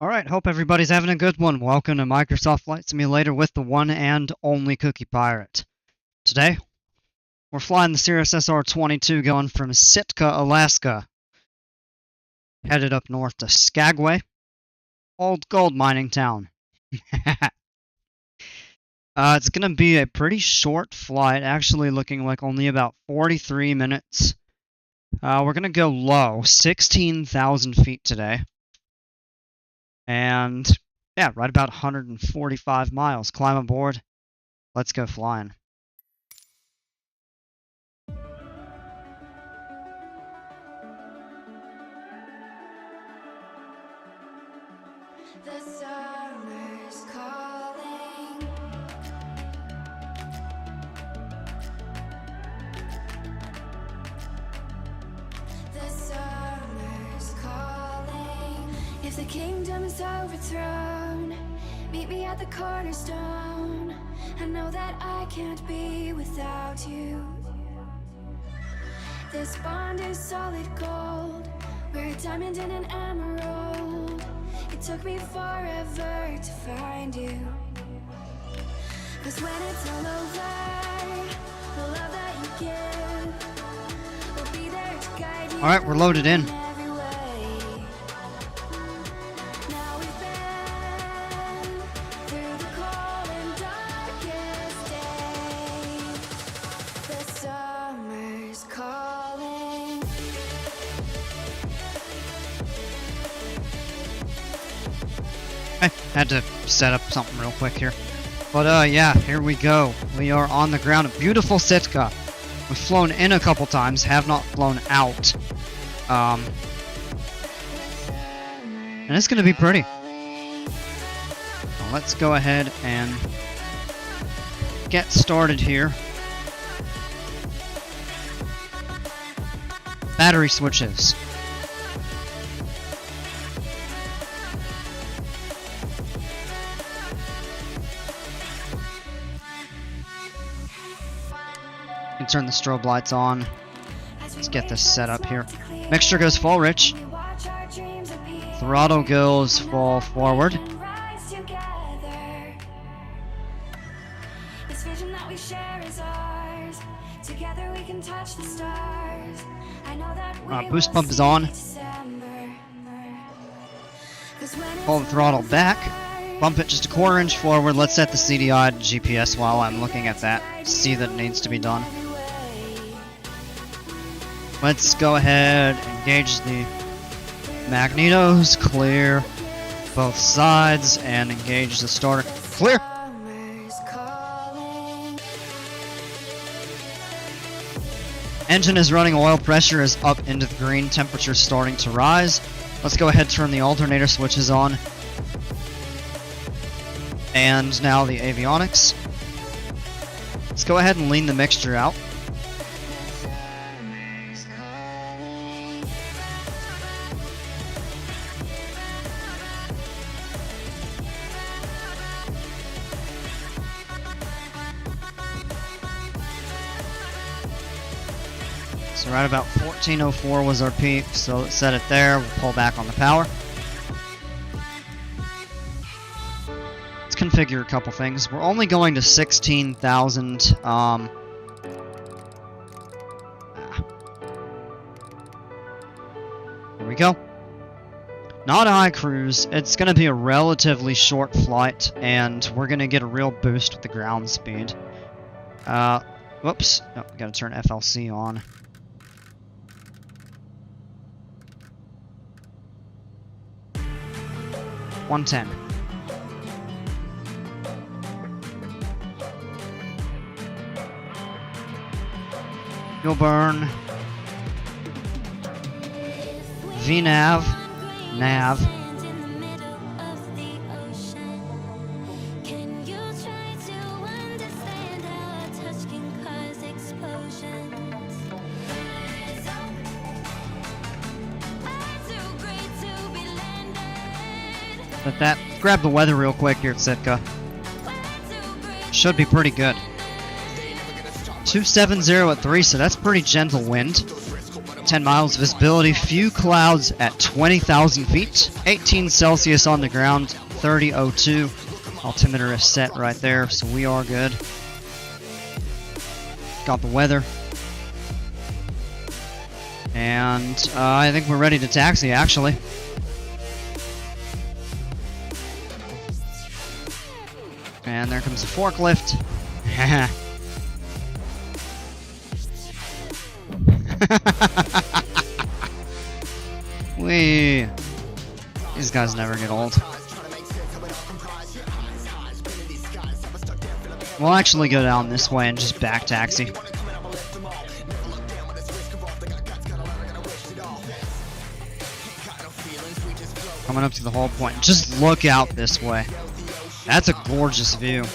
Alright, hope everybody's having a good one. Welcome to Microsoft Flight Simulator with the one and only Cookie Pirate. Today, we're flying the Cirrus SR22 going from Sitka, Alaska. Headed up north to Skagway, old gold mining town. It's going to be a pretty short flight, actually looking like only about 43 minutes. We're going to go low, 16,000 feet today. And, yeah, right about 145 miles. Climb aboard. Let's go flying. The summer's calling. The summer's calling. If the kingdom is overthrown, meet me at the cornerstone. I know that I can't be without you. This bond is solid gold. We're a diamond and an emerald. It took me forever to find you. 'Cause when it's all over, the love that you give will be there to guide you. Alright, we're loaded in. Every way. Now we've been through the cold and darkest days. The summer's calling. I had to set up something real quick here. But yeah, here we go. We are on the ground at beautiful Sitka. We've flown in a couple times, have not flown out. And it's gonna be pretty. Well, let's go ahead and get started here. Battery switches. Can turn the strobe lights on. Let's get this set up here. Mixture goes full rich. Throttle goes full forward. This vision that we share is ours. Together we can touch the stars. I know that Boost pump is on. Pull the throttle back. Bump it just a quarter inch forward. Let's set the CDI to GPS while I'm looking at that. See that it needs to be done. Let's go ahead, engage the magnetos, clear both sides, and engage the starter. Clear! Engine is running, oil pressure is up into the green, temperature starting to rise. Let's go ahead and turn the alternator switches on. And now the avionics. Let's go ahead and lean the mixture out. So right about 1404 was our peak, so let's set it there. We'll pull back on the power. Let's configure a couple things. We're only going to 16,000. There we go. Not a high cruise. It's going to be a relatively short flight, and we're going to get a real boost with the ground speed. Whoops. No, we got to turn FLC on. $110. Fuel burn. VNAV. Nav. Let that grab the weather real quick here at Sitka. Should be pretty good. 270 at 3, so that's pretty gentle wind. 10 miles visibility, few clouds at 20,000 feet, 18 Celsius on the ground, 3002. Altimeter is set right there, so we are good. Got the weather. And I think we're ready to taxi, actually. And there comes the forklift. Wee. These guys never get old. We'll actually go down this way and just back taxi. Coming up to the whole point. Just look out this way. That's a gorgeous view.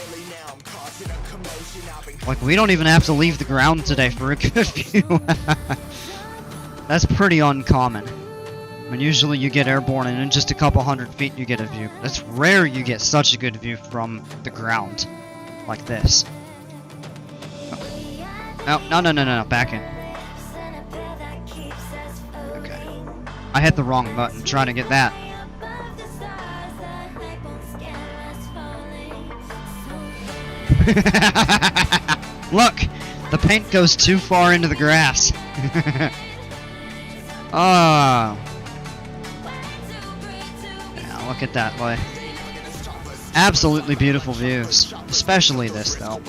Like, we don't even have to leave the ground today for a good view. That's pretty uncommon. I mean, usually you get airborne and in just a couple hundred feet you get a view. It's rare you get such a good view from the ground. Like this. Oh, no, back in. Okay. I hit the wrong button trying to get that. Look! The paint goes too far into the grass. Oh. Yeah, look at that way. Absolutely beautiful views. Especially this, though.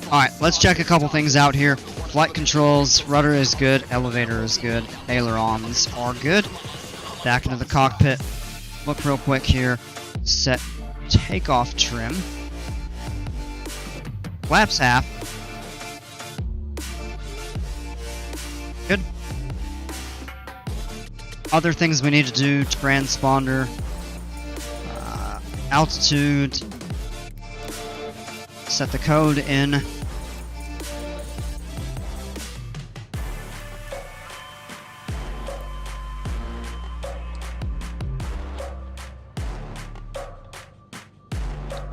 Alright, let's check a couple things out here. Flight controls, rudder is good, elevator is good, ailerons are good. Back into the cockpit. Look real quick here. Set takeoff trim. Flaps half. Good. Other things we need to do, transponder, altitude, set the code in.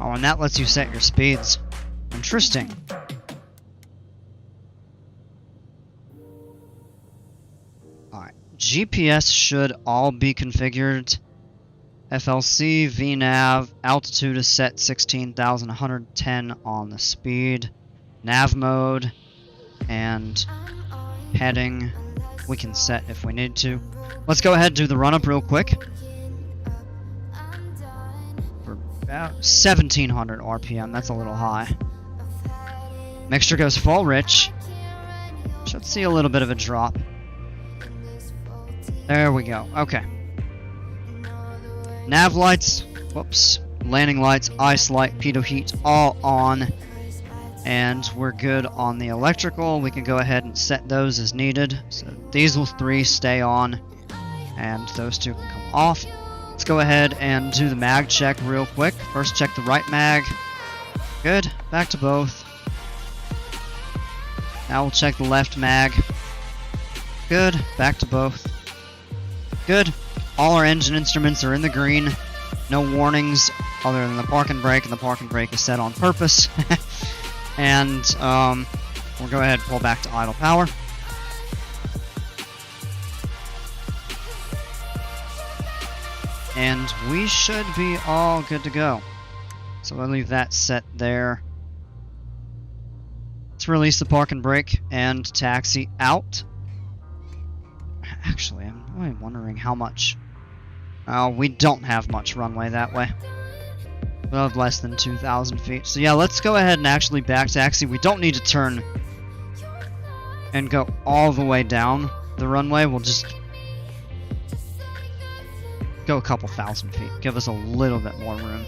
Oh, and that lets you set your speeds. Interesting. Alright, GPS should all be configured. FLC, VNAV, altitude is set 16,110 on the speed. Nav mode and heading we can set if we need to. Let's go ahead and do the run-up real quick. We're about 1,700 RPM, that's a little high. Mixture goes full rich. Should see a little bit of a drop. There we go, okay. Nav lights, whoops, landing lights, ice light, pitot heat, all on. And we're good on the electrical. We can go ahead and set those as needed. So diesel 3 stay on, and those 2 can come off. Let's go ahead and do the mag check real quick. First check the right mag. Good, back to both. Now we'll check the left mag. Good, back to both. Good. All our engine instruments are in the green. No warnings other than the parking brake, and the parking brake is set on purpose. And we'll go ahead and pull back to idle power. And we should be all good to go. So I'll leave that set there. Let's release the parking brake and taxi out. Actually, I'm really wondering how much. We don't have much runway that way. We'll have less than 2,000 feet. So yeah, let's go ahead and actually back taxi. We don't need to turn and go all the way down the runway. We'll just go a couple thousand feet. Give us a little bit more room.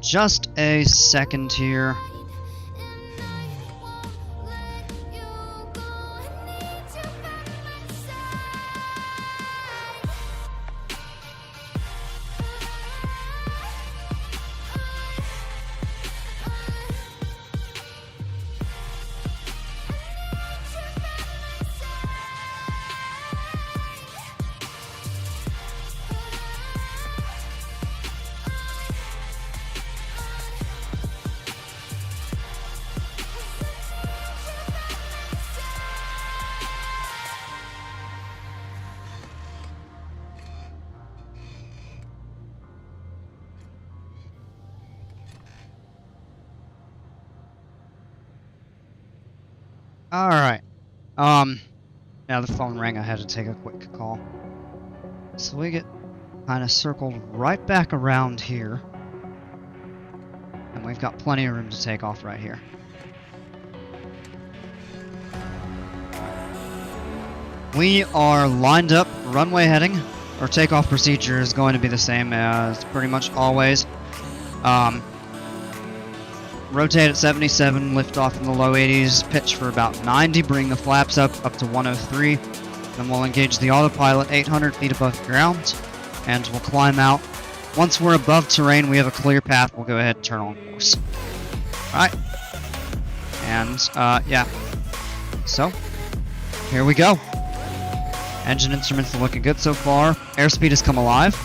Just a second here. Alright. Yeah, the phone rang. I had to take a quick call. So we get kind of circled right back around here. And we've got plenty of room to take off right here. We are lined up, runway heading. Our takeoff procedure is going to be the same as pretty much always. Rotate at 77, lift off in the low 80s, pitch for about 90, bring the flaps up to 103. Then we'll engage the autopilot 800 feet above the ground, and we'll climb out. Once we're above terrain, we have a clear path. We'll go ahead and turn on course. Alright. And, yeah. So, here we go. Engine instruments are looking good so far. Airspeed has come alive.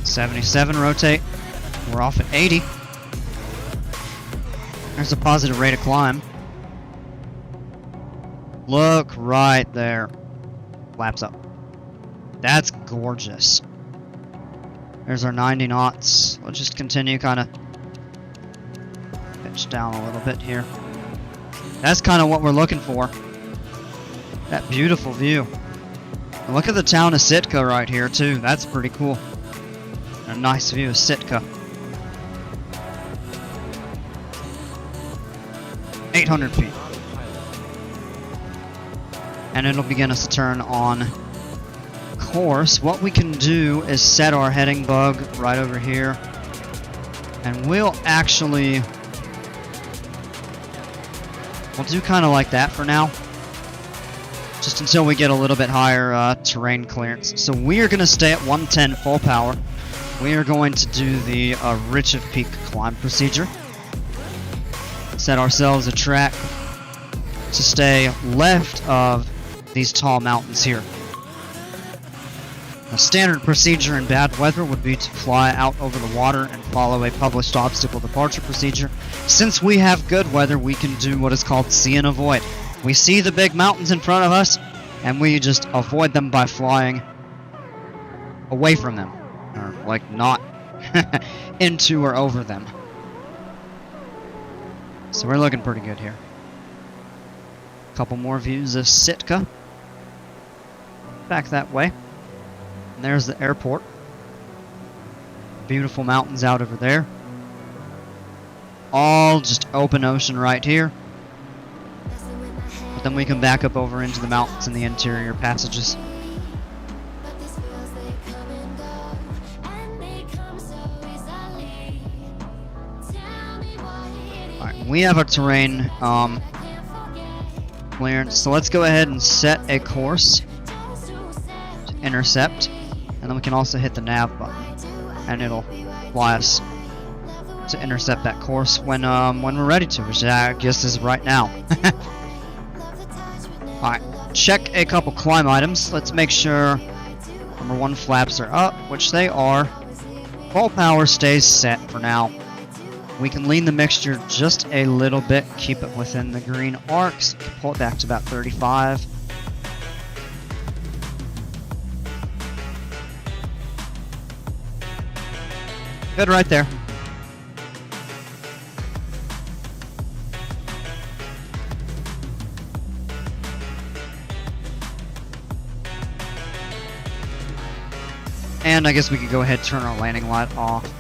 .77 rotate. We're off at 80. There's a positive rate of climb. Look right there. Flaps up. That's gorgeous. There's our 90 knots. We'll just continue kind of pitch down a little bit here. That's kind of what we're looking for. That beautiful view. And look at the town of Sitka right here too. That's pretty cool. A nice view of Sitka. 800 feet. And it'll begin us to turn on course. What we can do is set our heading bug right over here. And we'll actually... we'll do kind of like that for now. Just until we get a little bit higher terrain clearance. So we are going to stay at 110 full power. We are going to do the Ridge of Peak climb procedure. Set ourselves a track to stay left of these tall mountains here. A standard procedure in bad weather would be to fly out over the water and follow a published obstacle departure procedure. Since we have good weather, we can do what is called see and avoid. We see the big mountains in front of us, and we just avoid them by flying away from them. Or, like, not into or over them. So we're looking pretty good here. Couple more views of Sitka. Back that way. And there's the airport. Beautiful mountains out over there. All just open ocean right here. But then we can back up over into the mountains and the interior passages. We have our terrain clearance, so let's go ahead and set a course to intercept, and then we can also hit the nav button, and it'll fly us to intercept that course when we're ready to, which I guess is right now. Alright, check a couple climb items. Let's make sure number 1 flaps are up, which they are. Full power stays set for now. We can lean the mixture just a little bit, keep it within the green arcs, pull it back to about 35. Good right there. And I guess we could go ahead and turn our landing light off.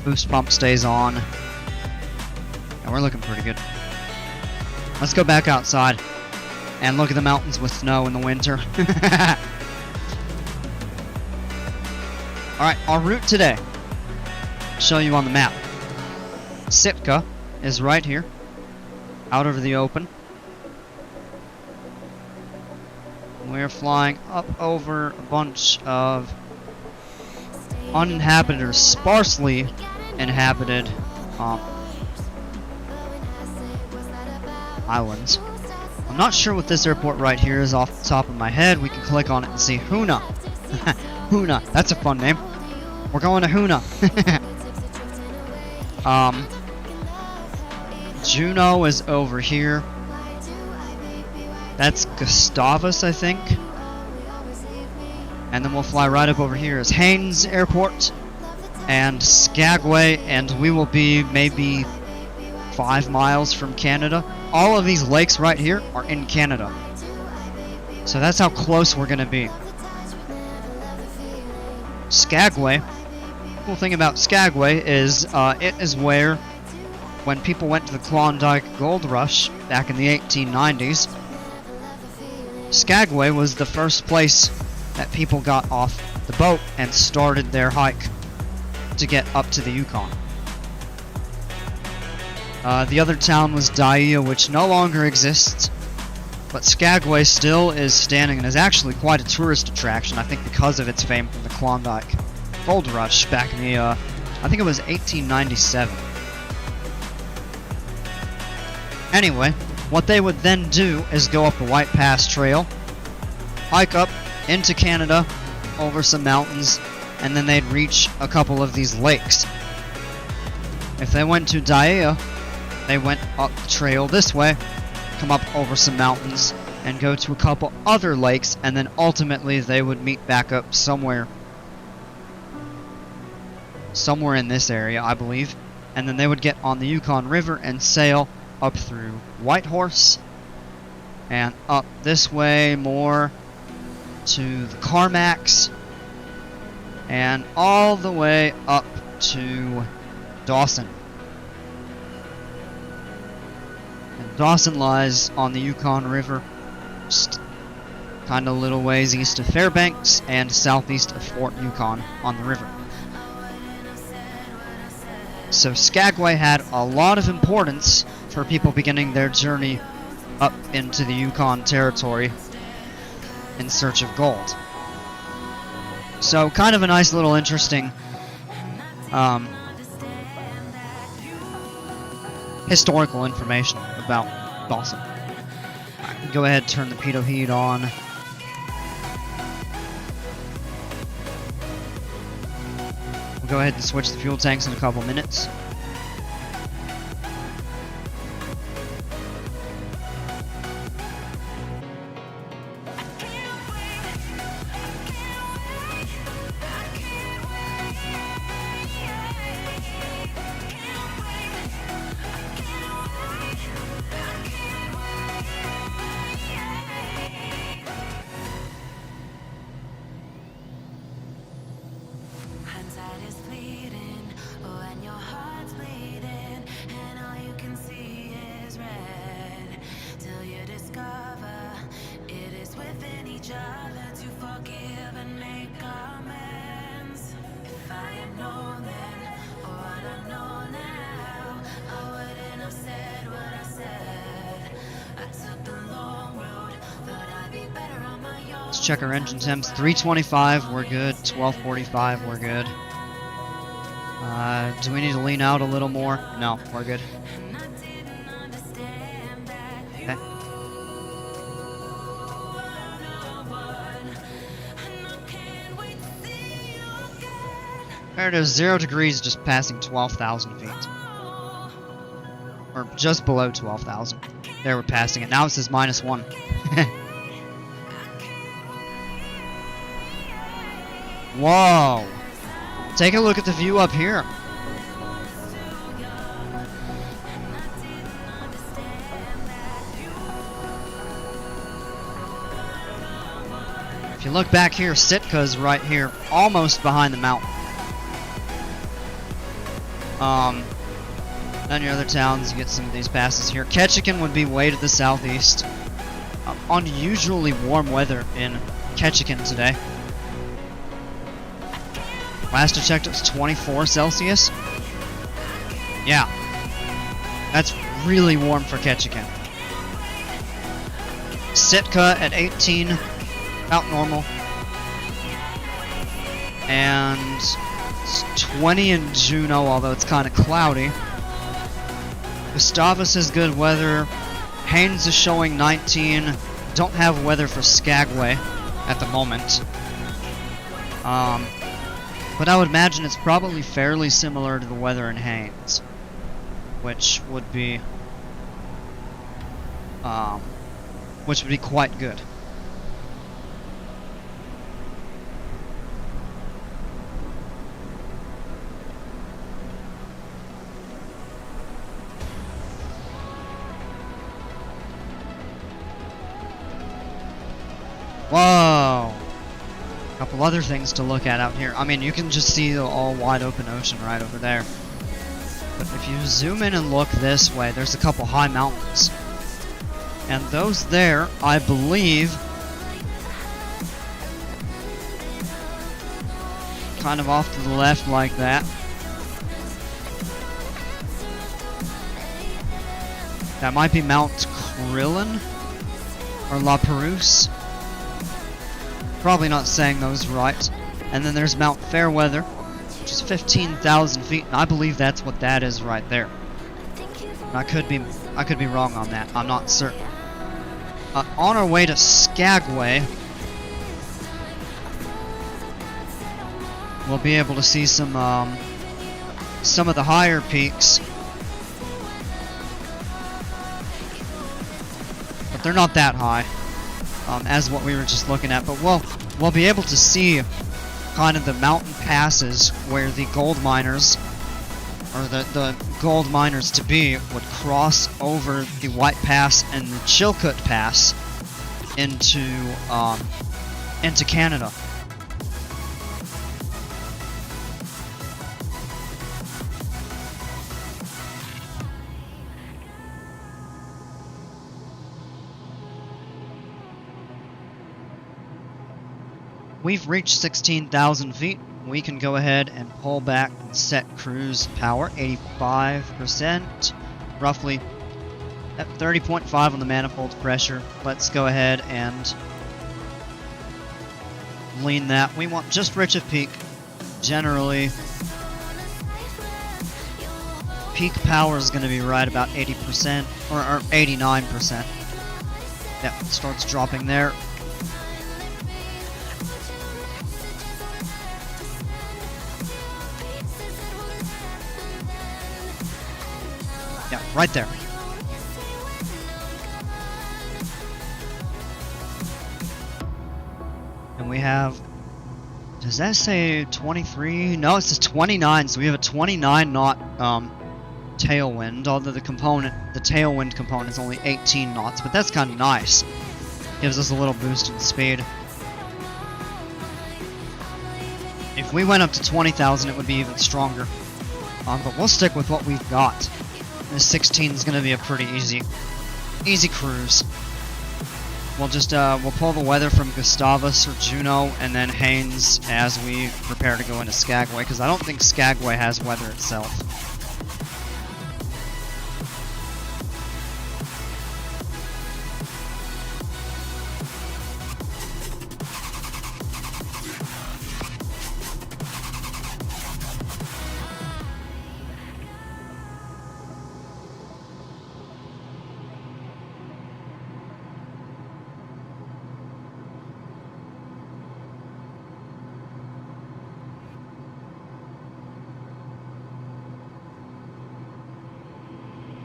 Boost pump stays on. And we're looking pretty good. Let's go back outside and look at the mountains with snow in the winter. Alright, our route today. I'll show you on the map. Sitka is right here. Out over the open. We're flying up over a bunch of uninhabited or sparsely inhabited islands. I'm not sure what this airport right here is off the top of my head. We can click on it and see Hoona. Hoona, that's a fun name. We're going to Hoona. Juneau is over here. That's Gustavus, I think. And then we'll fly right up over here is Haines Airport and Skagway, and we will be maybe 5 miles from Canada. All of these lakes right here are in Canada. So that's how close we're going to be. Skagway, cool thing about Skagway is it is where, when people went to the Klondike Gold Rush back in the 1890s, Skagway was the first place that people got off the boat and started their hike to get up to the Yukon. The other town was Dyea, which no longer exists, but Skagway still is standing and is actually quite a tourist attraction, I think because of its fame from the Klondike Gold Rush back in the, I think it was 1897. Anyway, what they would then do is go up the White Pass Trail, hike up into Canada, over some mountains, and then they'd reach a couple of these lakes. If they went to Dyea, they went up the trail this way, come up over some mountains, and go to a couple other lakes, and then ultimately they would meet back up somewhere in this area, I believe, and then they would get on the Yukon River and sail up through Whitehorse, and up this way more to the Carmacks, and all the way up to Dawson. And Dawson lies on the Yukon River, just kind of a little ways east of Fairbanks and southeast of Fort Yukon on the river. So Skagway had a lot of importance for people beginning their journey up into the Yukon Territory in search of gold. So kind of a nice little interesting historical information about Dawson. Right, go ahead and turn the pitot heat on. We'll go ahead and switch the fuel tanks in a couple minutes. Let's check our engine temps. 325, we're good. 1245, we're good. Do we need to lean out a little more? No, we're good. Okay. There it is, 0 degrees, just passing 12,000 feet. Or just below 12,000. There, we're passing it. Now it says -1. Whoa! Take a look at the view up here. If you look back here, Sitka's right here, almost behind the mountain. Then your other towns, you get some of these passes here. Ketchikan would be way to the southeast. Unusually warm weather in Ketchikan today. Last I checked, it was 24 Celsius. Yeah. That's really warm for Ketchikan. Sitka at 18, about normal. And it's 20 in Juneau, although it's kind of cloudy. Gustavus has good weather. Haines is showing 19. Don't have weather for Skagway at the moment. But I would imagine it's probably fairly similar to the weather in Haines, which would be quite good. Whoa! A couple other things to look at out here. I mean, you can just see the all wide open ocean right over there. But if you zoom in and look this way, there's a couple high mountains. And those there, I believe, kind of off to the left like that. That might be Mount Krillin or La Perouse. Probably not saying those right. And then there's Mount Fairweather, which is 15,000 feet, and I believe that's what that is right there. I could be wrong on that. I'm not certain. On our way to Skagway, we'll be able to see some of the higher peaks, but they're not that high as what we were just looking at. But we'll be able to see kind of the mountain passes where the gold miners, or the gold miners to be, would cross over the White Pass and the Chilkoot Pass into Canada. We've reached 16,000 feet. We can go ahead and pull back and set cruise power, 85%, roughly at 30.5 on the manifold pressure. Let's go ahead and lean that. We want just rich of peak. Generally, peak power is going to be right about 80% or 89%. Yep, it starts dropping there. Yeah, right there. And we have, does that say 23? No, it says 29, so we have a 29 knot tailwind, although the tailwind component is only 18 knots, but that's kind of nice. Gives us a little boost in speed. If we went up to 20,000, it would be even stronger. But we'll stick with what we've got. This 16 is going to be a pretty easy cruise. We'll just we'll pull the weather from Gustavus or Juneau and then Haines as we prepare to go into Skagway, because I don't think Skagway has weather itself.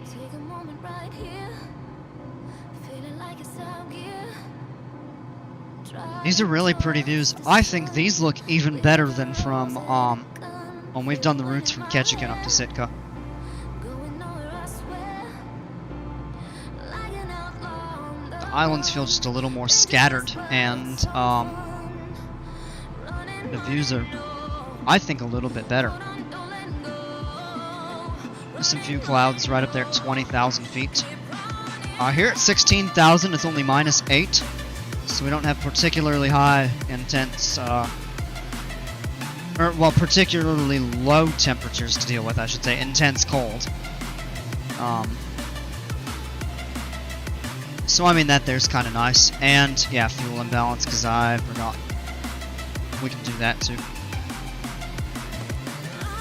Take a moment right here, feeling like it's out gear. These are really pretty views. I think these look even better than from when we've done the routes from Ketchikan up to Sitka. The islands feel just a little more scattered, and the views are, I think, a little bit better. Some few clouds right up there at 20,000 feet. Here at 16,000, it's only -8, so we don't have particularly high, intense, particularly low temperatures to deal with, I should say. Intense cold. So I mean, that there's kind of nice. And yeah, fuel imbalance, because I forgot. We can do that too.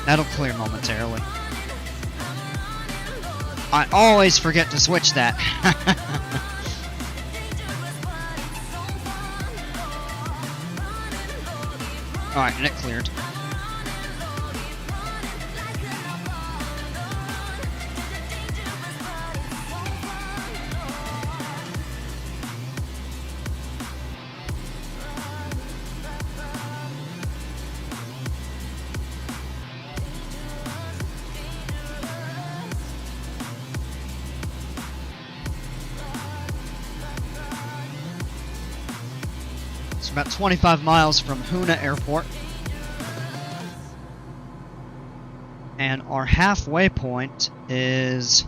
That'll clear momentarily. I always forget to switch that. Alright, and it cleared. About 25 miles from Hoona Airport. And our halfway point is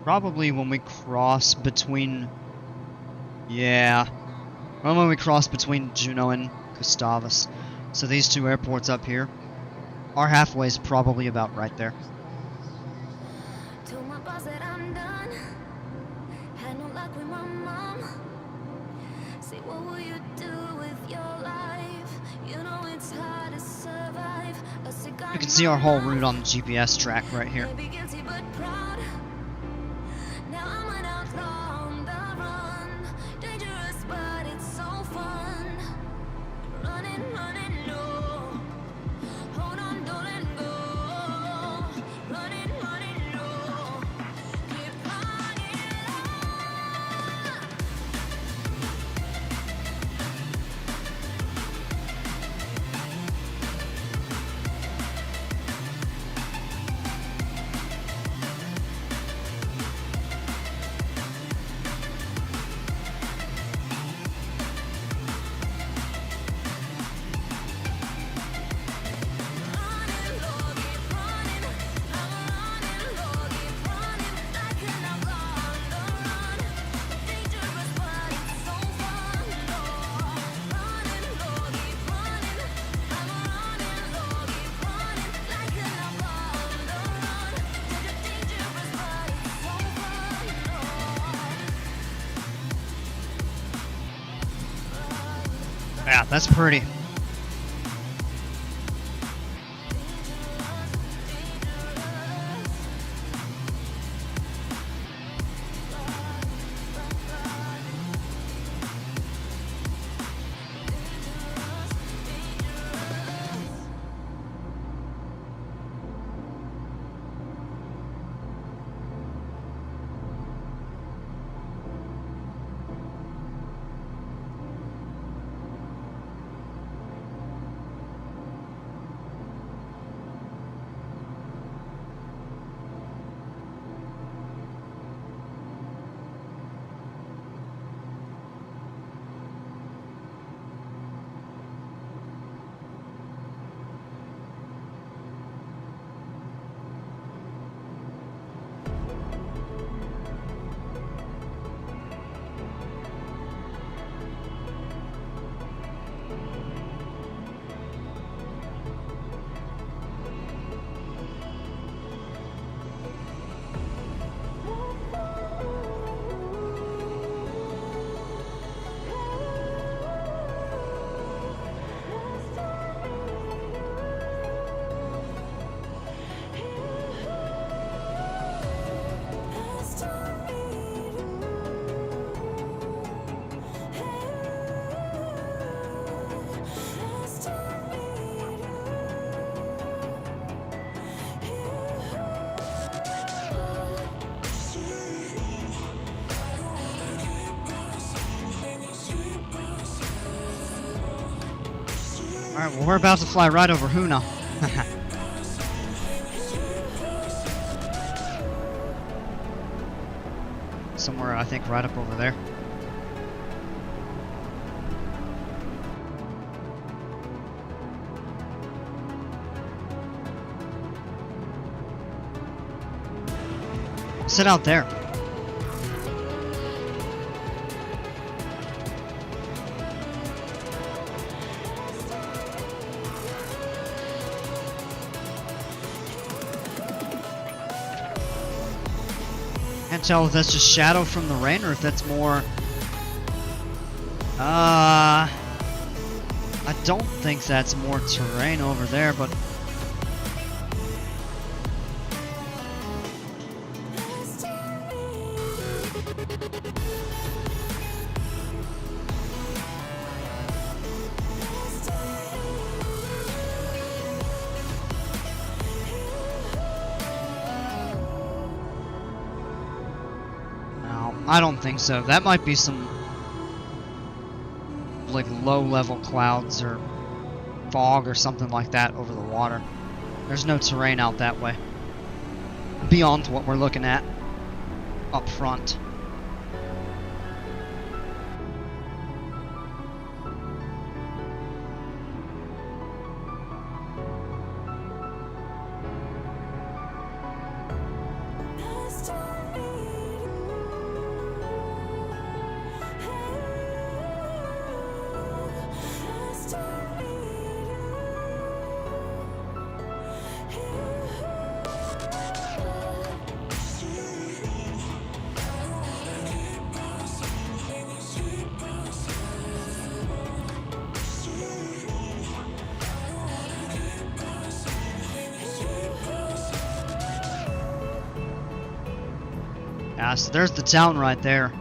probably when we cross between, when we cross between Juneau and Gustavus. So these two airports up here, our halfway is probably about right there. Told my boss that I'm done. Had no luck with my mom. Say, what will you do with your life? You know it's hard to survive. You can see our whole route on the GPS track right here. Maybe guilty but proud. Now I'm an outlaw on the run. Dangerous, but it's so fun. Running, running low. Hold on, don't let go. Running, running low. Keep running low. Running low, keep running. I'm running low, keep running. Like an outlaw on the run. Dangerous, but it's so fun. Running low, keep running. I'm running low, keep running. Like an outlaw on the run. Dangerous, but it's so fun. Yeah, that's pretty. Alright, well, we're about to fly right over Hoona. Somewhere, I think, right up over there. Sit out there. Can't tell if that's just shadow from the rain or if that's more. I don't think that's more terrain over there, but. I don't think so. That might be some like low-level clouds or fog or something like that over the water. There's no terrain out that way beyond what we're looking at up front. Yeah, so there's the town right there.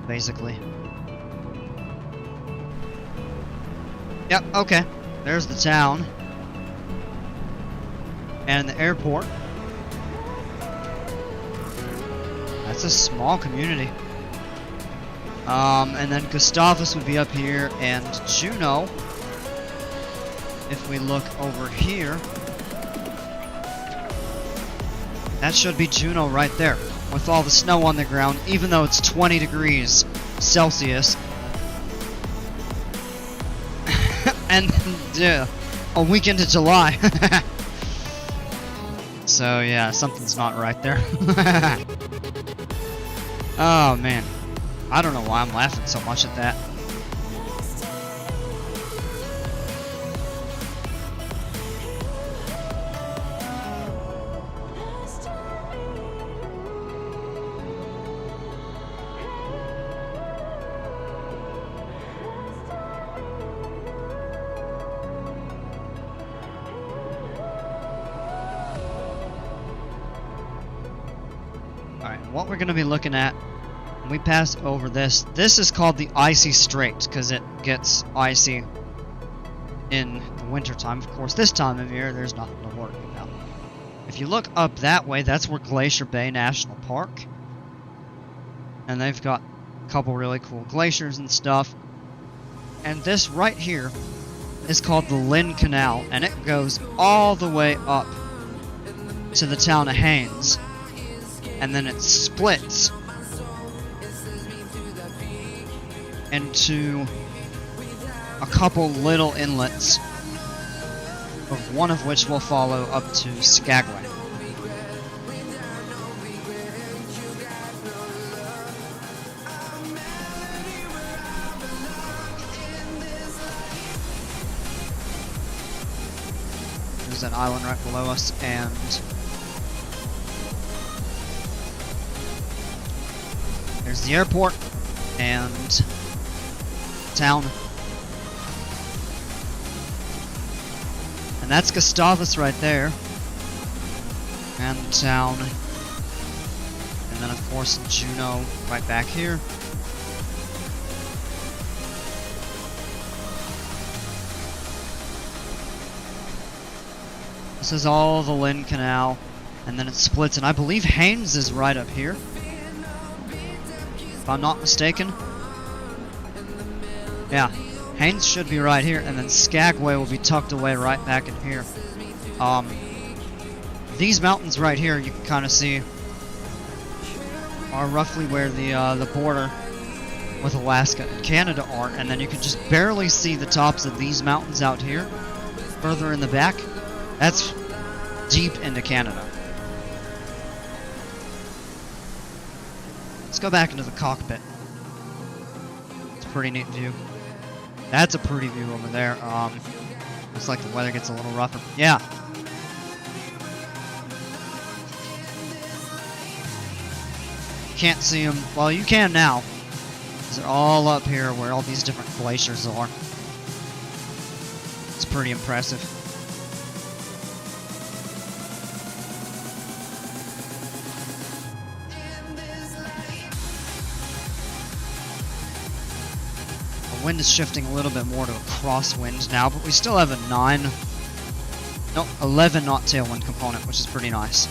Basically. Yep, okay. There's the town. And the airport. That's a small community. And then Gustavus would be up here, and Juneau, if we look over here, that should be Juneau right there, with all the snow on the ground, even though it's 20 degrees Celsius. And a week into July. So yeah, something's not right there. Oh man, I don't know why I'm laughing so much at that. What we're going to be looking at when we pass over this is called the Icy Strait because it gets icy in the wintertime. Of course, this time of year, there's nothing to worry about. If you look up that way, that's where Glacier Bay National Park. And they've got a couple really cool glaciers and stuff. And this right here is called the Lynn Canal, and it goes all the way up to the town of Haines. And then it splits into a couple little inlets, of one of which will follow up to Skagway. There's an island right below us, and there's the airport and town. And that's Gustavus right there. And the town. And then of course Juneau right back here. This is all the Lynn Canal. And then it splits, and I believe Haines is right up here, if I'm not mistaken. Yeah, Haines should be right here, and then Skagway will be tucked away right back in here. These mountains right here, you can kind of see, are roughly where the border with Alaska and Canada are, and then you can just barely see the tops of these mountains out here, further in the back. That's deep into Canada. Let's go back into the cockpit. It's a pretty neat view. That's a pretty view over there. Looks like the weather gets a little rougher. Yeah. Can't see them. Well, you can now. They're all up here where all these different glaciers are. It's pretty impressive. The wind is shifting a little bit more to a crosswind now, but we still have a 11 knot tailwind component, which is pretty nice.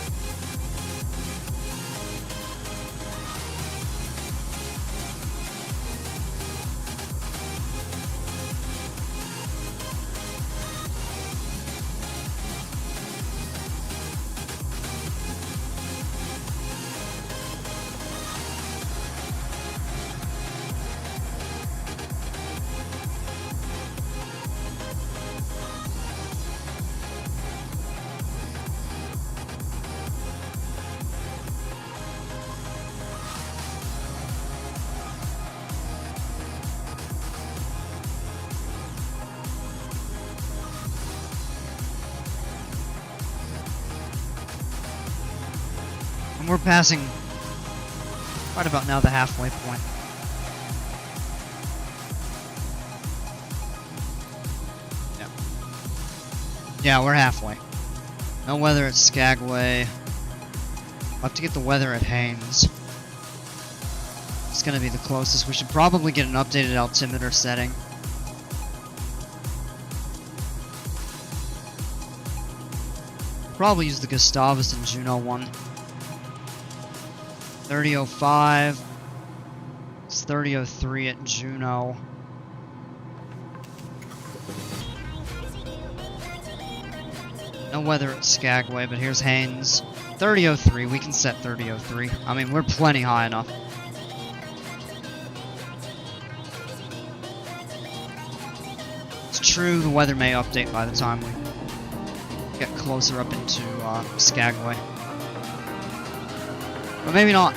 And we're passing right about now the halfway point. Yeah, we're halfway. Now whether it's Skagway I'll have to get the weather at Haines. It's going to be the closest. We should probably get an updated altimeter setting. Probably use the Gustavus and Juno one. 3005. It's 3003 at Juno. No weather at Skagway, but here's Haines. 3003, we can set 3003. I mean, we're plenty high enough. It's true, the weather may update by the time we get closer up into Skagway. But maybe not.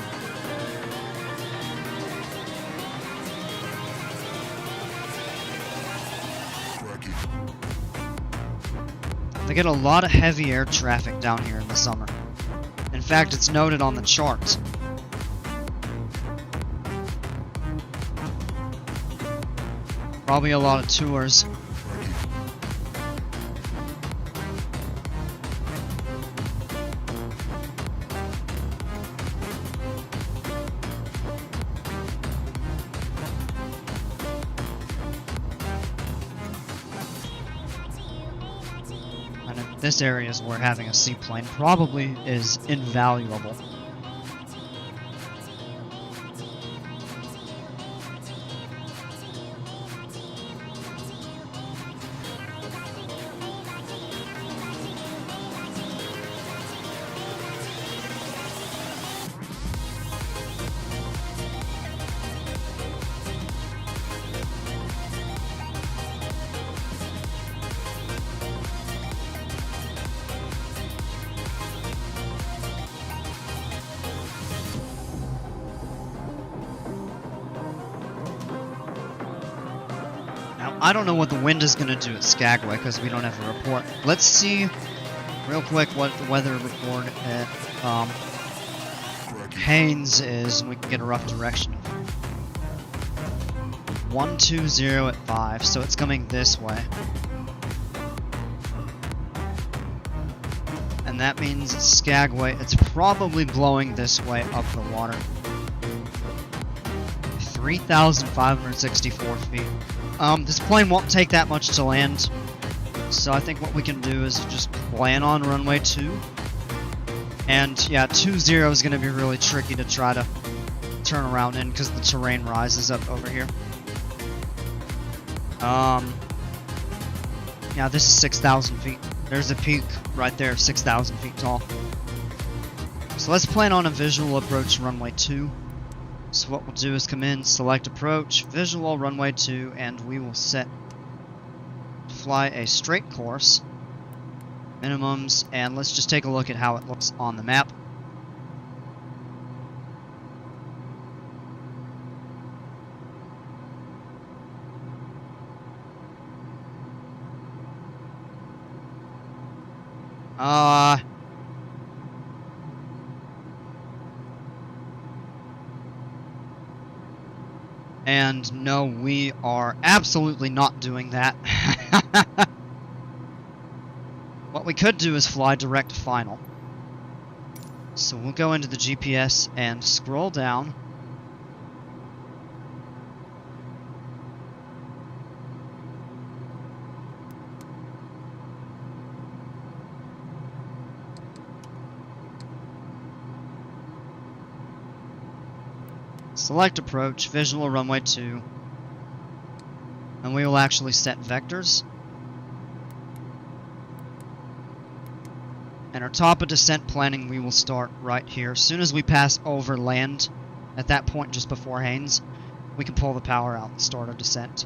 They get a lot of heavy air traffic down here in the summer. In fact, it's noted on the charts. Probably a lot of tours. This area is where having a seaplane probably is invaluable. I don't know what the wind is going to do at Skagway because we don't have a report. Let's see real quick what the weather report at Haines is, and we can get a rough direction. 120 at 5, so it's coming this way. And that means at Skagway, it's probably blowing this way up the water. 3,564 feet. This plane won't take that much to land, so I think what we can do is just plan on runway 2. And yeah, 20 is going to be really tricky to try to turn around in because the terrain rises up over here. Yeah, this is 6,000 feet. There's a peak right there, 6,000 feet tall. So let's plan on a visual approach runway 2. So what we'll do is come in, select approach, visual runway 2, and we will set fly a straight course, minimums, and let's just take a look at how it looks on the map. And no, we are absolutely not doing that. What we could do is fly direct final. So we'll go into the GPS and scroll down. Select approach, visual runway 2, and we will actually set vectors. And our top of descent planning we will start right here. As soon as we pass over land, at that point just before Haines, we can pull the power out and start our descent.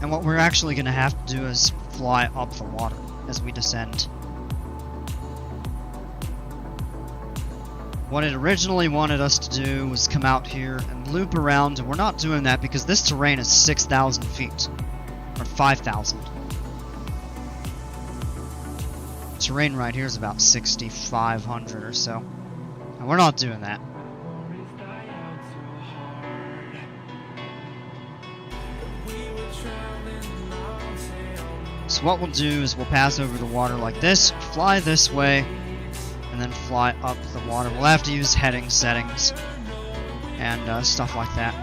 And what we're actually going to have to do is fly up the water as we descend. What it originally wanted us to do was come out here and loop around, and we're not doing that because this terrain is 6,000 feet, or 5,000. terrain right here is about 6,500 or so. And we're not doing that. So what we'll do is we'll pass over the water like this, fly this way, and then fly up the water. We'll have to use heading settings and stuff like that.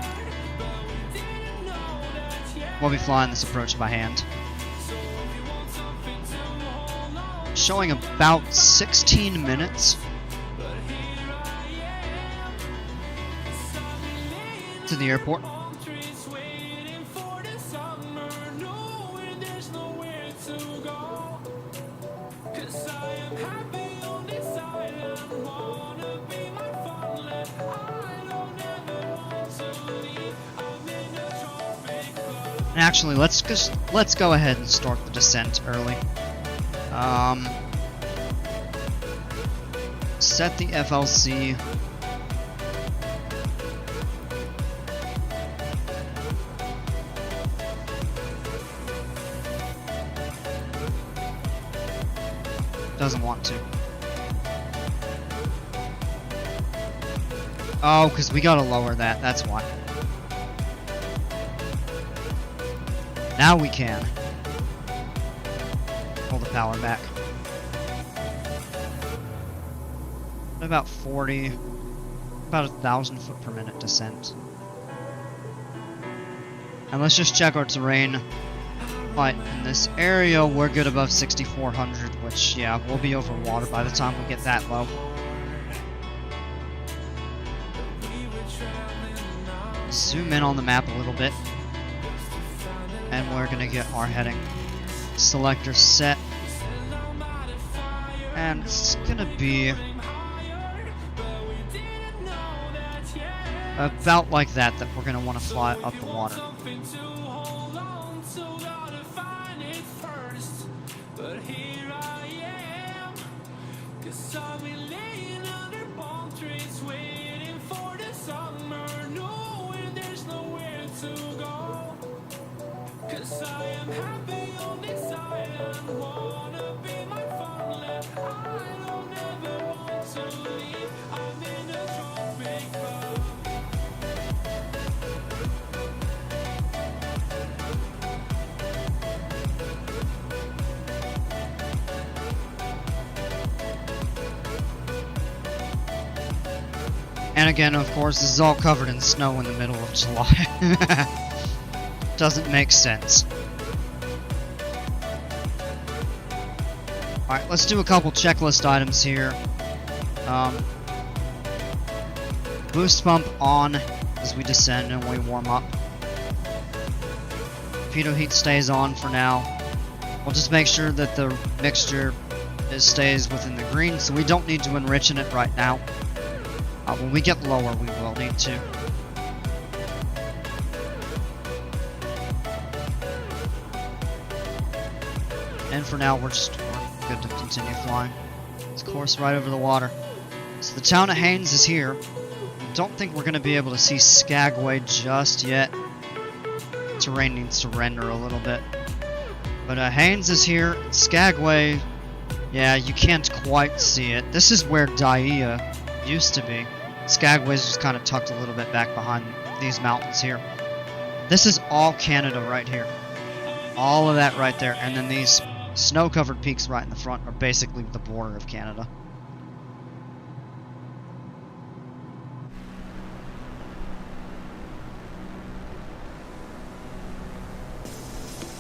We'll be flying this approach by hand. Showing about 16 minutes to the airport. Actually, let's go ahead and start the descent early. Set the FLC. Doesn't want to. Oh, because we gotta lower that, that's why. Now we can. Pull the power back. About 40, about 1,000 foot per minute descent. And let's just check our terrain. Right, in this area, we're good above 6,400, which, yeah, we'll be over water by the time we get that low. Zoom in on the map a little bit. And we're gonna get our heading selector set. And it's gonna be about like that we're gonna want to fly up the water. And again, of course, this is all covered in snow in the middle of July. Doesn't make sense. Alright, let's do a couple checklist items here. Boost pump on as we descend and we warm up. Pitot heat stays on for now. We'll just make sure that the mixture stays within the green, so we don't need to enrich in it right now. When we get lower, we will need to. And for now, we're good to continue flying. It's course right over the water. So the town of Haines is here. I don't think we're going to be able to see Skagway just yet. Terrain needs to render a little bit. But Haines is here. Skagway, yeah, you can't quite see it. This is where Daia used to be. Skagway's just kind of tucked a little bit back behind these mountains here. This is all Canada right here. All of that right there. And then these snow-covered peaks right in the front are basically the border of Canada.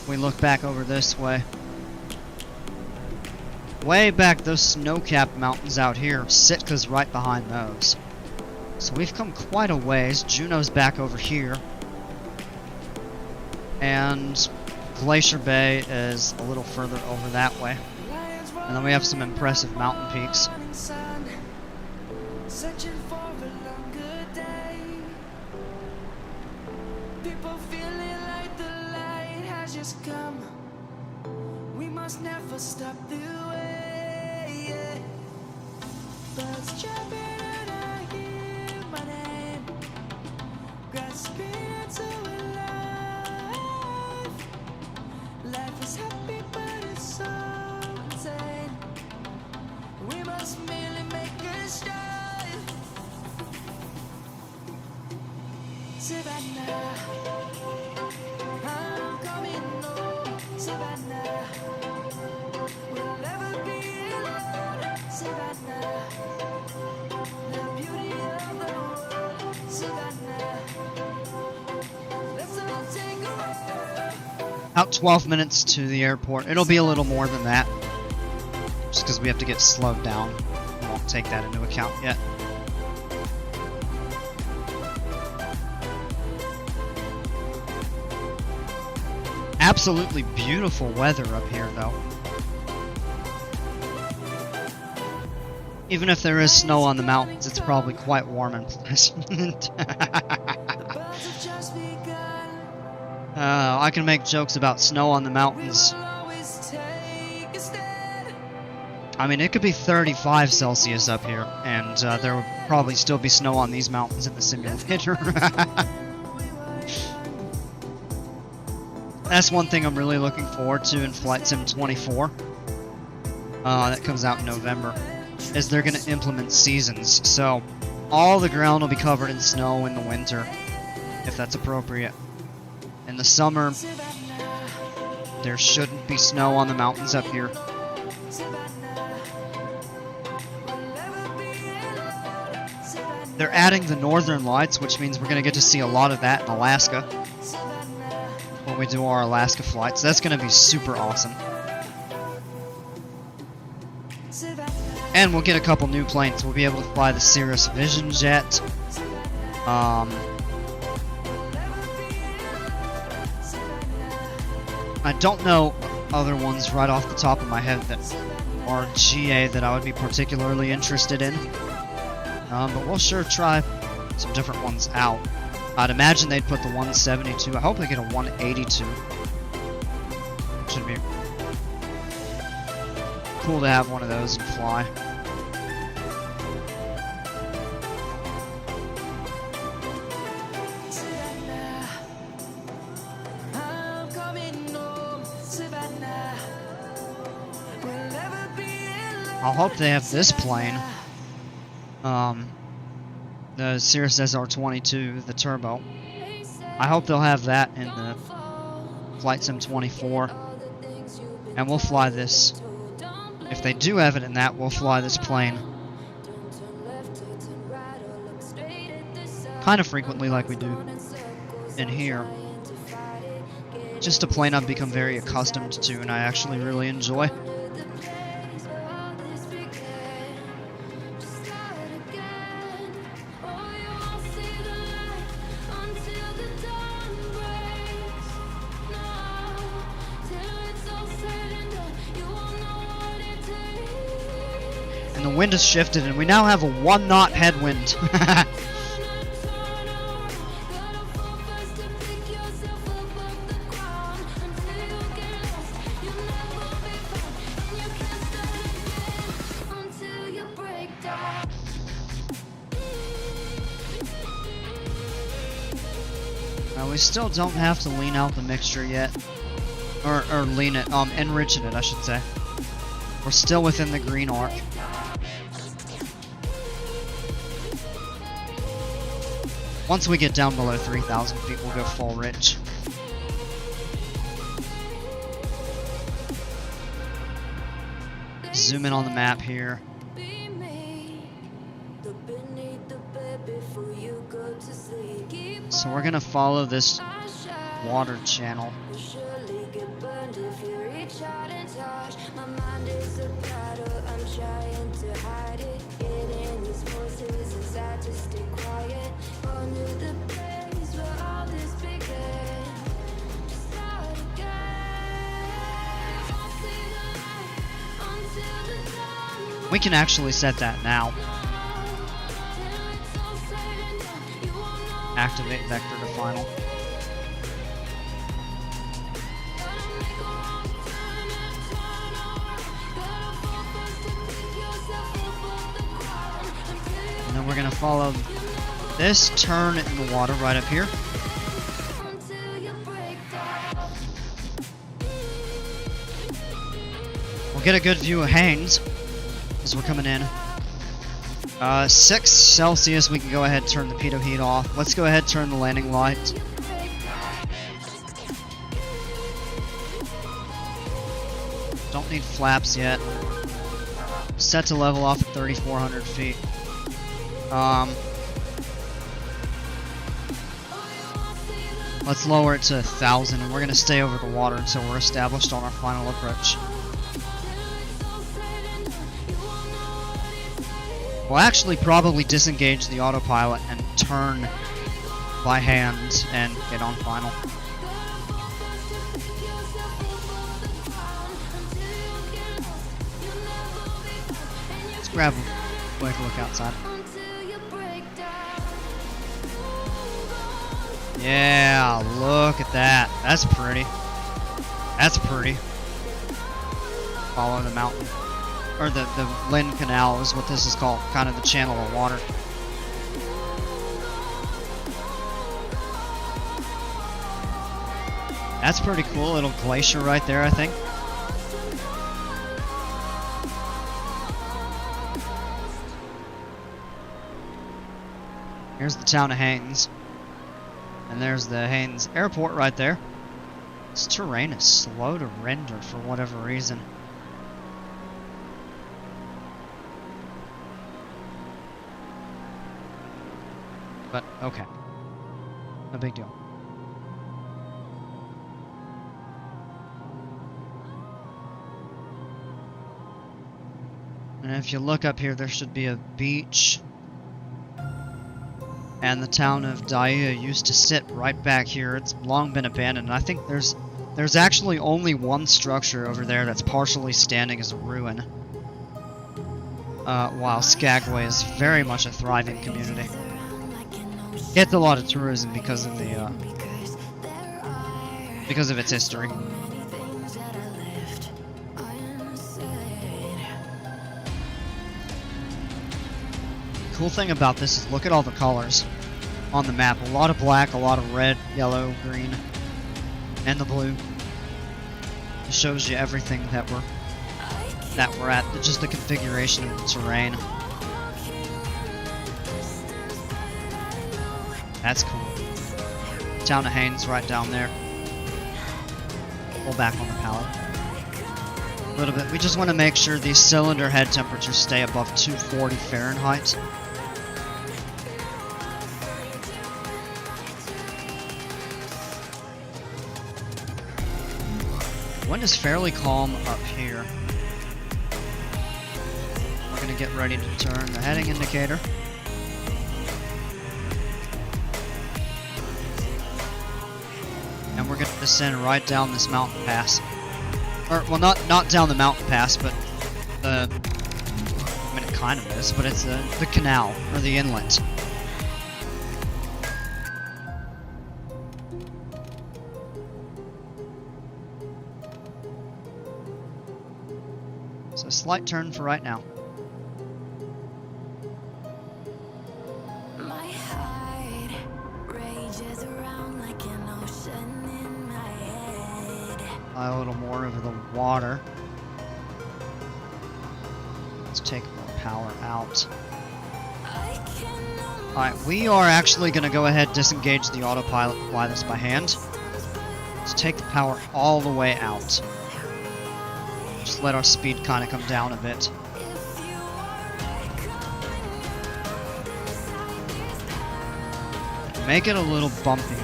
We look back over this way. Way back, those snow-capped mountains out here, Sitka's right behind those. So we've come quite a ways. Juneau's back over here. And Glacier Bay is a little further over that way. And then we have some impressive mountain peaks. Searching for a longer day. People feeling like the light has just come. We must never stop the way. Birds jumping and I hear my name, grasping into life. Life is happy but it's so insane. Savannah, I'm coming home, Savannah. We'll never be alone, Savannah. The beauty of the world, Savannah. Let's all take a ride. About 12 minutes to the airport. It'll be a little more than that, just because we have to get slowed down. We won't take that into account yet. Absolutely beautiful weather up here, though. Even if there is snow on the mountains, it's probably quite warm and pleasant. I can make jokes about snow on the mountains. I mean, it could be 35 Celsius up here, and there would probably still be snow on these mountains in the simulator. That's one thing I'm really looking forward to in Flight Sim 24. That comes out in November. Is they're going to implement seasons. So all the ground will be covered in snow in the winter, if that's appropriate. In the summer, there shouldn't be snow on the mountains up here. They're adding the northern lights, which means we're going to get to see a lot of that in Alaska when we do our Alaska flights. That's going to be super awesome. And we'll get a couple new planes. We'll be able to fly the Cirrus Vision Jet. I don't know other ones right off the top of my head that are GA that I would be particularly interested in. But we'll sure try some different ones out. I'd imagine they'd put the 172. I hope they get a 182. Should be cool to have one of those and fly. I hope they have this plane. The Cirrus SR22, the turbo. I hope they'll have that in the Flight Sim 24. And we'll fly this. If they do have it in that, we'll fly this plane kind of frequently like we do in here. Just a plane I've become very accustomed to and I actually really enjoy. And the wind has shifted and we now have a 1 knot headwind. We still don't have to lean out the mixture yet. Or lean it, enrich it, I should say. We're still within the green arc. Once we get down below 3,000 feet, we'll go full rich. Zoom in on the map here. So we're gonna follow this water channel. We can actually set that now. Activate vector to final. And then we're going to follow this turn in the water right up here. We'll get a good view of Haynes as we're coming in. 6 Celsius, we can go ahead and turn the pitot heat off. Let's go ahead and turn the landing light. Don't need flaps yet. Set to level off at 3,400 feet. Let's lower it to 1,000, and we're going to stay over the water until we're established on our final approach. We'll actually probably disengage the autopilot and turn by hand and get on final. Let's grab a quick look outside. Yeah, look at that. That's pretty. That's pretty. Follow the mountain. Or the Lynn Canal is what this is called. Kind of the channel of water. That's pretty cool. Little glacier right there, I think. Here's the town of Haines. And there's the Haines Airport right there. This terrain is slow to render for whatever reason. But, okay. No big deal. And if you look up here, there should be a beach. And the town of Daia used to sit right back here. It's long been abandoned. And I think there's actually only one structure over there that's partially standing as a ruin. While Skagway is very much a thriving community. Gets a lot of tourism because of the because of its history. Cool thing about this is look at all the colors on the map. A lot of black, a lot of red, yellow, green, and the blue. It shows you everything that we're at, just the configuration of the terrain. That's cool. Town of Haines right down there. Pull back on the pallet. A little bit. We just want to make sure these cylinder head temperatures stay above 240 Fahrenheit. Wind is fairly calm up here. We're going to get ready to turn the heading indicator. And we're going to descend right down this mountain pass. Or, well, not down the mountain pass, but I mean, it kind of is, but it's the canal, or the inlet. So a slight turn for right now. My heart rages around like an ocean in my head. A little more over the water. Let's take more power out. Alright, we are actually going to go ahead and disengage the autopilot and fly this by hand. Let's take the power all the way out. Just let our speed kind of come down a bit. Make it a little bumpy.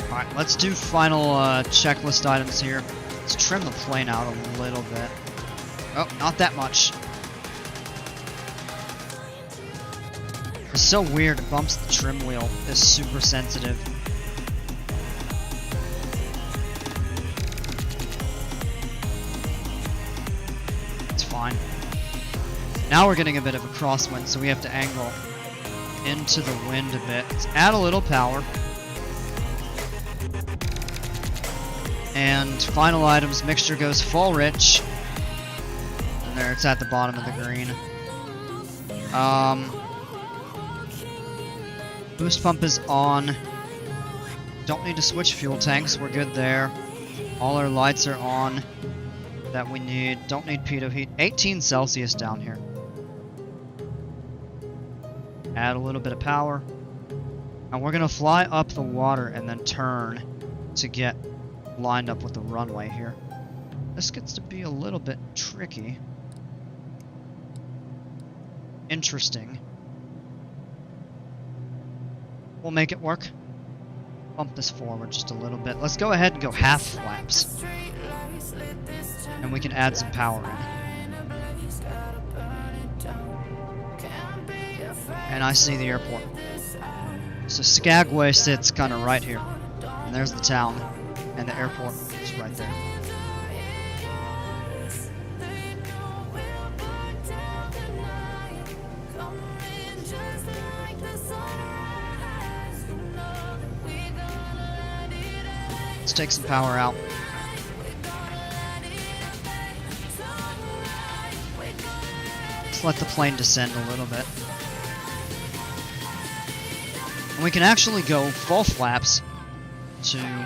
Alright, let's do final checklist items here. Let's trim the plane out a little bit. Oh, not that much. It's so weird, it bumps the trim wheel. It's super sensitive. It's fine. Now we're getting a bit of a crosswind, so we have to angle into the wind a bit. Let's add a little power. And final items, mixture goes full rich. And there, it's at the bottom of the green. Boost pump is on. don't need to switch fuel tanks. We're good there. All our lights are on that we need. Don't need pitot heat. 18 Celsius down here. Add a little bit of power. And we're going to fly up the water and then turn to get lined up with the runway here. This gets to be a little bit tricky. Interesting. We'll make it work. Bump this forward just a little bit. Let's go ahead and go half flaps. And we can add some power in. And I see the airport. So Skagway sits kind of right here. And there's the town. And the airport is right there. Let's take some power out. Let's let the plane descend a little bit. And we can actually go full flaps to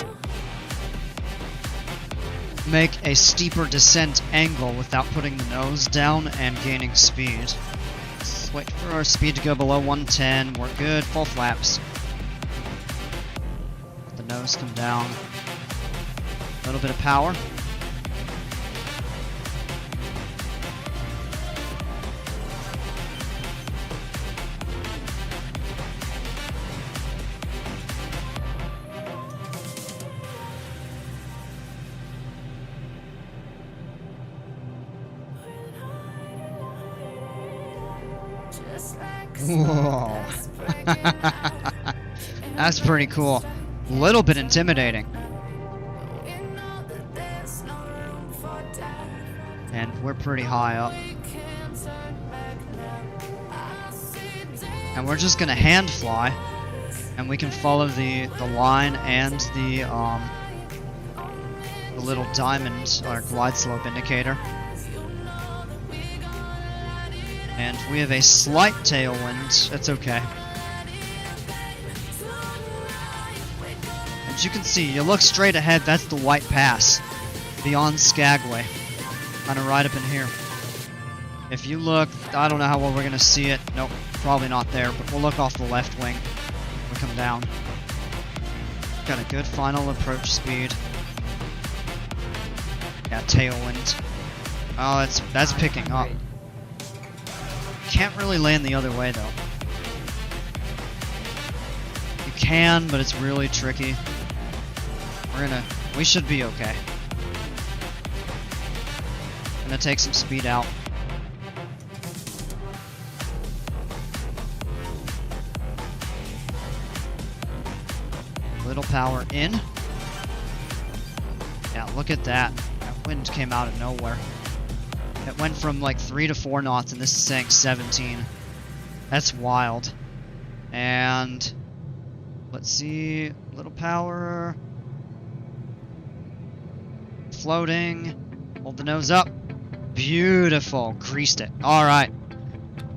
make a steeper descent angle without putting the nose down and gaining speed. Let's wait for our speed to go below 110. We're good. Full flaps. Let the nose come down. A little bit of power. Whoa. That's pretty cool. A little bit intimidating. And we're pretty high up. And we're just gonna hand fly, and we can follow the line and the little diamond or glide slope indicator. And we have a slight tailwind. That's okay. As you can see, you look straight ahead, that's the White Pass beyond Skagway. Kind of right up in here. If you look, I don't know how well we're going to see it. Nope, probably not there, but we'll look off the left wing. We'll come down. Got a good final approach speed. Yeah, tailwind. Oh, that's picking up. Can't really land the other way though. You can, but it's really tricky. We should be okay. Gonna take some speed out. Little power in. Yeah, look at that. That wind came out of nowhere. It went from like 3 to 4 knots, and this is saying 17. That's wild. And let's see, little power. Floating. Hold the nose up. Beautiful. Creased it. All right.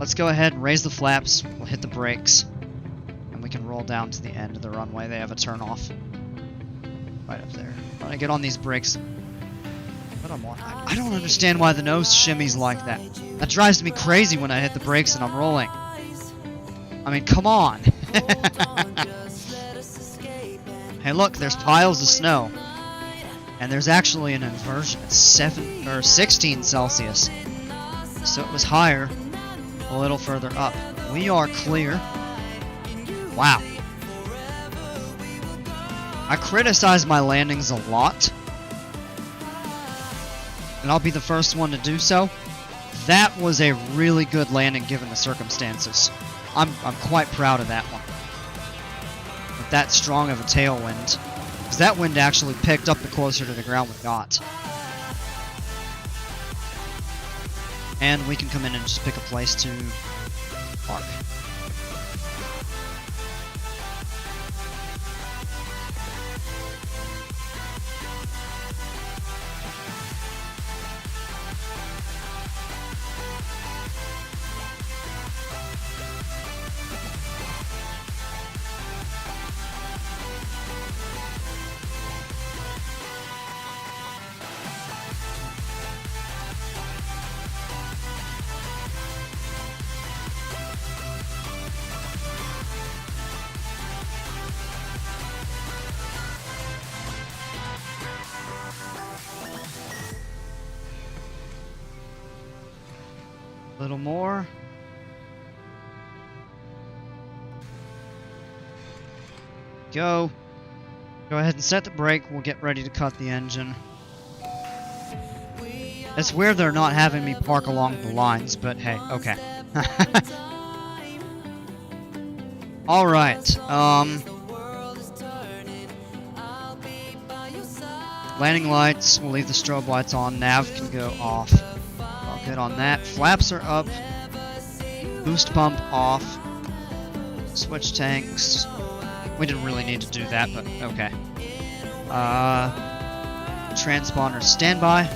Let's go ahead and raise the flaps. We'll hit the brakes, and we can roll down to the end of the runway. They have a turn off right up there. I'm gonna get on these brakes. I don't understand why the nose shimmies like that. That drives me crazy when I hit the brakes and I'm rolling. I mean, come on. Hey, look, there's piles of snow. And there's actually an inversion. It's 16 Celsius. So it was higher a little further up. We are clear. Wow. I criticize my landings a lot. And I'll be the first one to do so. That was a really good landing given the circumstances. I'm quite proud of that one. With that strong of a tailwind. Because that wind actually picked up the closer to the ground we got. And we can come in and just pick a place to park. little more. Go. Go ahead and set the brake. We'll get ready to cut the engine. It's weird they're not having me park along the lines, but hey, okay. Alright, landing lights, we'll leave the strobe lights on, nav can go off. All good on that. Flaps are up. Boost pump off. Switch tanks. We didn't really need to do that, but okay. Transponder standby.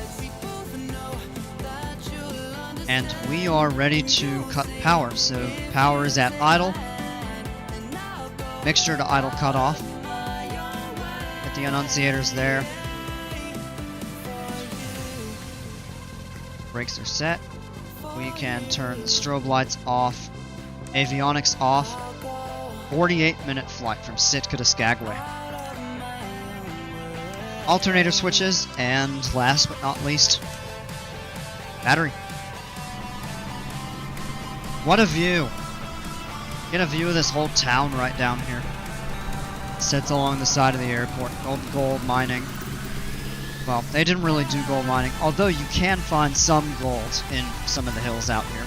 And we are ready to cut power. So power is at idle. Mixture to idle cutoff. Get the annunciators there. Brakes are set. We can turn the strobe lights off. Avionics off. 48-minute flight from Sitka to Skagway. Alternator switches, and last but not least, battery. What a view! Get a view of this whole town right down here. It sits along the side of the airport. Gold mining. Well, they didn't really do gold mining, although you can find some gold in some of the hills out here.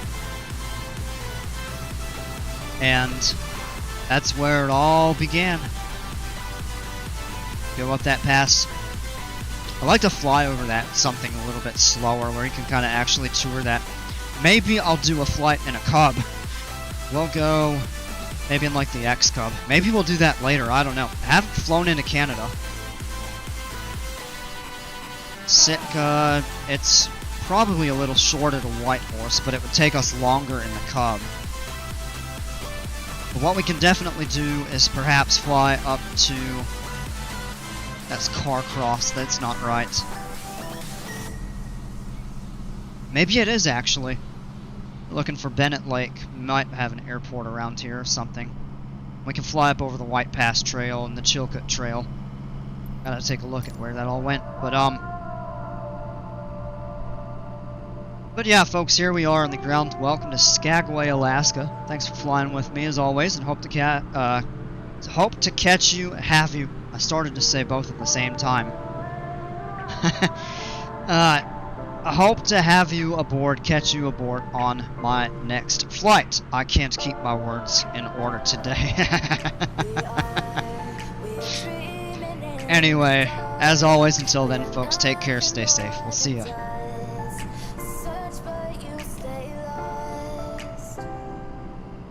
And that's where it all began. Go up that pass. I like to fly over that something a little bit slower where you can kind of actually tour that. Maybe I'll do a flight in a Cub. We'll go maybe in like the X Cub. Maybe we'll do that later, I don't know. I haven't flown into Canada. Sitka, it's probably a little short at a White Horse, but it would take us longer in the Cub. But what we can definitely do is perhaps fly up to... That's Carcross, that's not right. Maybe it is actually. We're looking for Bennett Lake. We might have an airport around here or something. We can fly up over the White Pass Trail and the Chilkoot Trail. Gotta take a look at where that all went. But yeah, folks, here we are on the ground. Welcome to Skagway, Alaska. Thanks for flying with me as always, and hope to catch you, have you. I started to say both at the same time. I hope to have you aboard, catch you aboard on my next flight. I can't keep my words in order today. Anyway, as always, until then, folks, take care, stay safe. We'll see ya.